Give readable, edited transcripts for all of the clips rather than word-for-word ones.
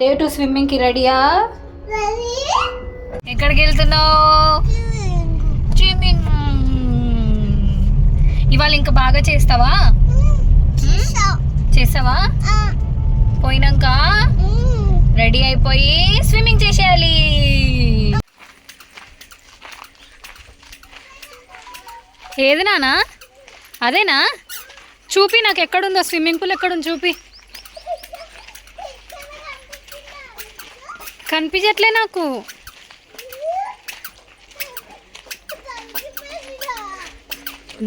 Day to swimming కి రెడీయా? ఎక్కడికి వెళ్తున్నావు? స్విమ్మింగ్. ఇవాళ ఇంకా బాగా చేస్తావా? చేస్తావా? పోయినాక రెడీ అయిపోయి స్విమ్మింగ్ చేసేయాలి. ఏది నానా? అదేనా? చూపి నాకు ఎక్కడుందో స్విమ్మింగ్ పూల్ ఎక్కడుంది చూపి. కనిపించట్లే నాకు.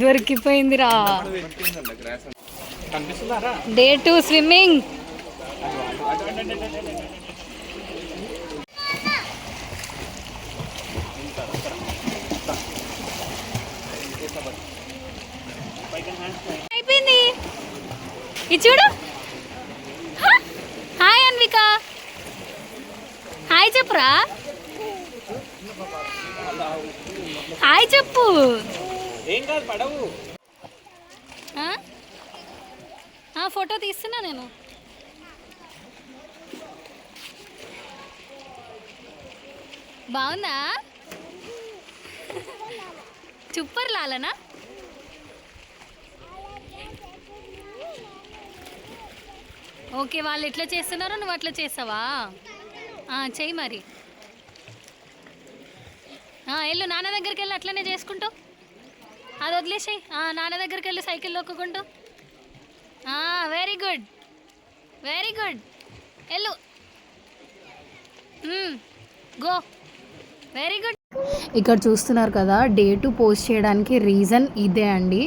దొరికిపోయిందిరా. Day 2 swimming. అయిపోయింది. ఇది చూడు. హాయ్ అన్విక. హాయ్ చెప్పురా. హాయ్ చెప్పు. ఫోటో తీస్తున్నా నేను. బాగుందా? సూపర్ లాలనా? ఓకే, వాళ్ళు ఎట్లా చేస్తున్నారో నువ్వు అట్లా చేస్తావా? చెయ్యి మరి. వెళ్ళు నాన్న దగ్గరికి వెళ్ళి అట్లనే చేసుకుంటూ. అది వదిలేసాయి. నాన్న దగ్గరికి వెళ్ళి సైకిల్ తొక్కుకుంటూ. Very good, very good. వెళ్ళు. గో. Very good. ఇక్కడ చూస్తున్నారు కదా, డే 2 పోస్ట్ చేయడానికి రీజన్ ఇదే అండి.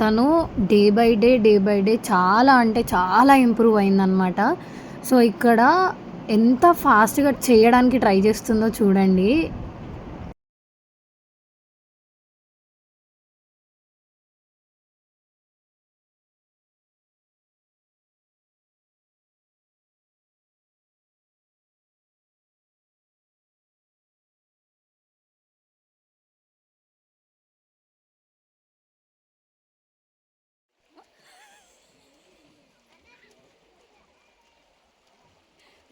తను డే బై డే చాలా అంటే చాలా ఇంప్రూవ్ అయిందనమాట. సో ఇక్కడ ఎంత ఫాస్ట్గా చేయడానికి ట్రై చేస్తుందో చూడండి.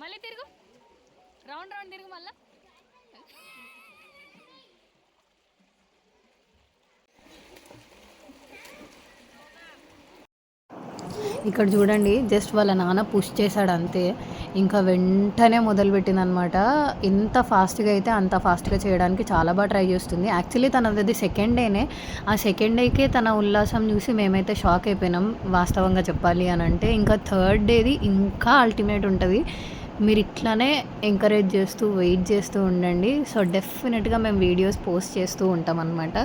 మళ్ళీ తిరుగు. రౌండ్ రౌండ్ తిరుగు మళ్ళా. ఇక్కడ చూడండి, జస్ట్ వాళ్ళ నాన్న పుష్ చేశాడు అంతే, ఇంకా వెంటనే మొదలుపెట్టిందనమాట. ఎంత ఫాస్ట్గా అయితే అంత ఫాస్ట్గా చేయడానికి చాలా బాగా ట్రై చేస్తుంది. యాక్చువల్లీ తనది సెకండ్ డేనే. ఆ సెకండ్ డేకే తన ఉల్లాసం చూసి మేమైతే షాక్ అయిపోయినాం వాస్తవంగా చెప్పాలి అని అంటే. ఇంకా థర్డ్ డేది ఇంకా అల్టిమేట్ ఉంటుంది. మీరు ఇట్లానే ఎంకరేజ్ చేస్తూ వెయిట్ చేస్తూ ఉండండి. సో డెఫినెట్గా మేము వీడియోస్ పోస్ట్ చేస్తూ ఉంటాం అన్నమాట.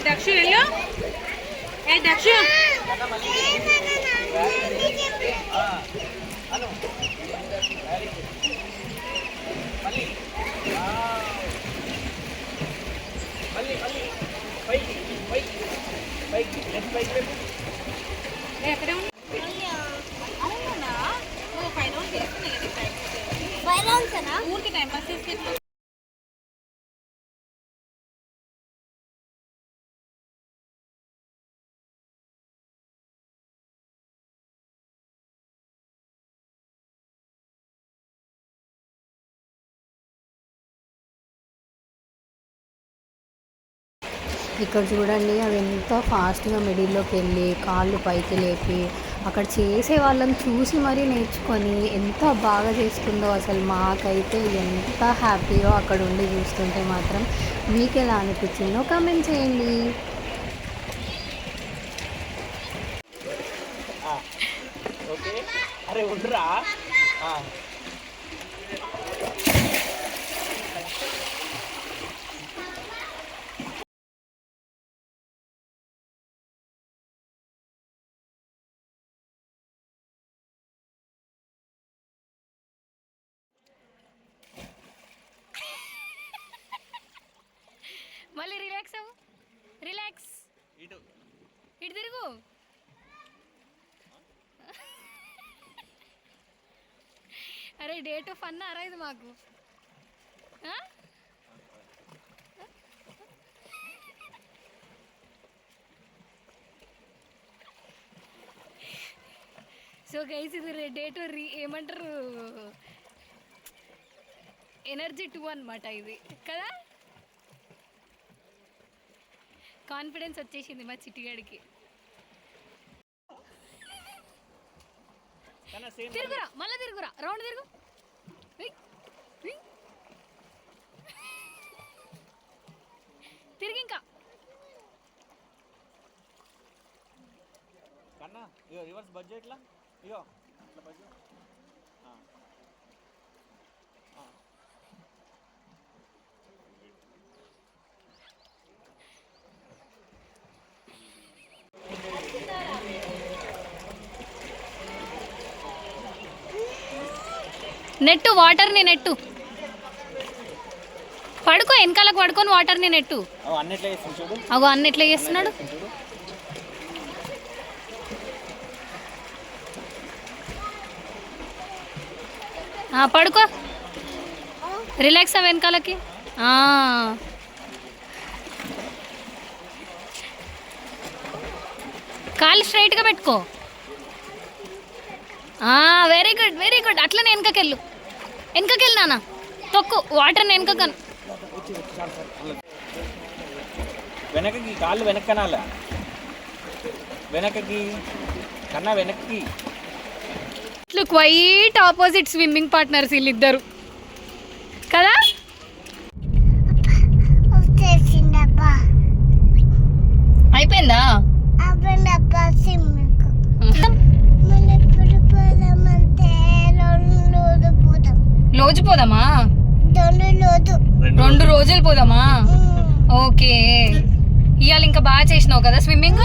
దక్షు వెళ్ళు. దక్షు ఊరికి టైం పాస్ చేసుకుంటా. ఇక్కడ చూడండి, అది ఎంత ఫాస్ట్గా మిడిల్లోకి వెళ్ళి కాళ్ళు పైకి లేపి అక్కడ చేసే వాళ్ళని చూసి మరీ నేర్చుకొని ఎంత బాగా చేస్తుందో. అసలు మాకైతే ఎంత హ్యాపీగా అక్కడ ఉండి చూస్తుంటే మాత్రం. మీకు ఎలా అనిపించిందో కామెంట్ చేయండి. మళ్ళీ రిలాక్స్ అవ్వు. రిలాక్స్. ఇటు తిరుగు. అరే డేట్ ఆఫ్ ఫన్ అరా ఇది మాకు. సో గైస్ ఇది డేట్ ఏమంటారు ఎనర్జీ 2 అనమాట ఇది కదా. కాన్ఫిడెన్స్ వచ్చేసింది మా చిట్టిగాడికి. తిరుగురా మళ్ళీ తిరుగురా, రౌండ్ తిరుగు. తిరిగి ఇంకా కన్నా ఇగో రివర్స్ బడ్జెట్లా ఇగో అట్లా బడ్జెట్ నెట్టు వాటర్ని నెట్టు పడుకో, వెనకాలకు పడుకొని వాటర్ని నెట్టు. అన్నిట్లో చేస్తుంది చూడు. అగో అన్ని ఎట్లా చేస్తున్నాడు. పడుకో, రిలాక్స్ అవ్వ వెనకాలకి. కాళ్ళు స్ట్రైట్గా పెట్టుకో. Very good very good. అట్లనే వెనకకెళ్ళు, వెనకకెళ్ళు నాన్న, తొక్కు వాటర్ని వెనకకను. వెనకకి కాళ్ళు వెనక్కనాల, వెనకకి కన్నా వెనక్కి. ఇట్లా క్వైట్ ఆపోజిట్ స్విమ్మింగ్ పార్ట్నర్స్ వీళ్ళిద్దరు కదా. అయిపోయిందా? రోజు పోదామా? 2 రోజులు పోదామా? ఓకే. ఇవాళ ఇంకా బాగా చేసినావు కదా స్విమ్మింగ్.